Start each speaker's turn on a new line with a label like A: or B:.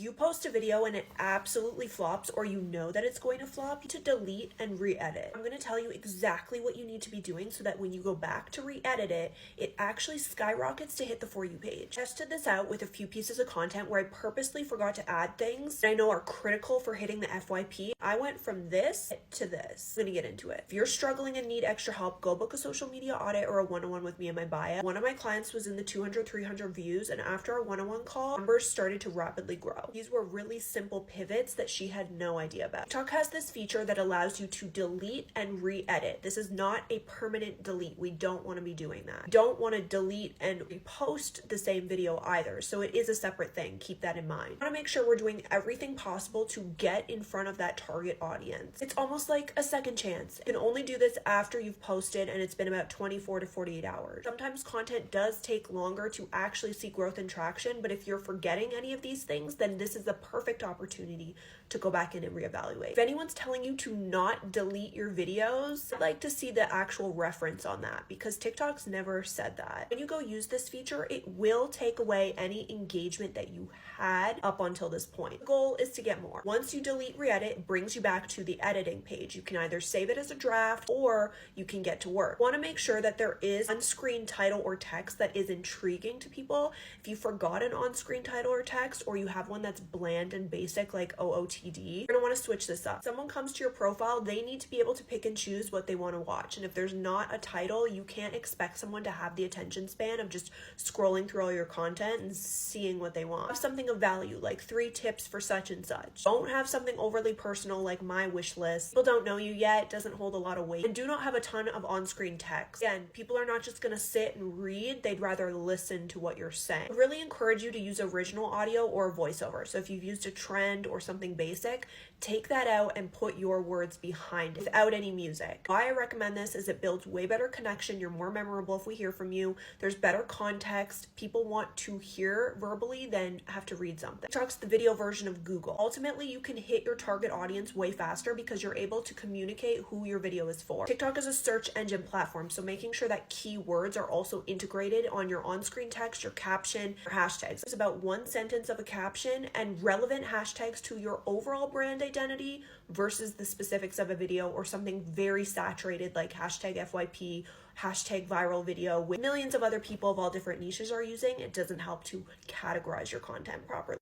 A: You post a video and it absolutely flops, or you know that it's going to flop, to delete and re-edit. I'm going to tell you exactly what you need to be doing so that when you go back to re-edit it, it actually skyrockets to hit the For You page. I tested this out with a few pieces of content where I purposely forgot to add things that I know are critical for hitting the FYP. I went from this to this. I'm going to get into it. If you're struggling and need extra help, go book a social media audit or a one-on-one with me in my bio. One of my clients was in the 200-300 views, and after our one-on-one call, numbers started to rapidly grow. These were really simple pivots that she had no idea about. TikTok has this feature that allows you to delete and re-edit. This is not a permanent delete. We don't want to be doing that. We don't want to delete and repost the same video either. So it is a separate thing. Keep that in mind. I want to make sure we're doing everything possible to get in front of that target audience. It's almost like a second chance. You can only do this after you've posted and it's been about 24 to 48 hours. Sometimes content does take longer to actually see growth and traction, but if you're forgetting any of these things, then this is the perfect opportunity to go back in and reevaluate. If anyone's telling you to not delete your videos, I'd like to see the actual reference on that, because TikTok's never said that. When you go use this feature, it will take away any engagement that you had up until this point. The goal is to get more. Once you delete re-edit, it brings you back to the editing page. You can either save it as a draft or you can get to work. Want to make sure that there is on-screen title or text that is intriguing to people. If you forgot an on-screen title or text, or you have one that's bland and basic like OOTD, you're gonna want to switch this up. If someone comes to your profile, they need to be able to pick and choose what they want to watch. And if there's not a title, you can't expect someone to have the attention span of just scrolling through all your content and seeing what they want. Have something of value, like 3 tips for such and such. Don't have something overly personal like my wish list. People don't know you yet, it doesn't hold a lot of weight. And do not have a ton of on-screen text. Again, people are not just gonna sit and read, they'd rather listen to what you're saying. I really encourage you to use original audio or voiceover. So if you've used a trend or something basic, take that out and put your words behind it without any music. Why I recommend this is it builds way better connection. You're more memorable if we hear from you. There's better context. People want to hear verbally than have to read something. TikTok's the video version of Google. Ultimately, you can hit your target audience way faster because you're able to communicate who your video is for. TikTok is a search engine platform, so making sure that keywords are also integrated on your on-screen text, your caption, your hashtags. It's about one sentence of a caption and relevant hashtags to your overall brand identity versus the specifics of a video or something very saturated like hashtag FYP, hashtag viral video with millions of other people of all different niches are using. It doesn't help to categorize your content properly.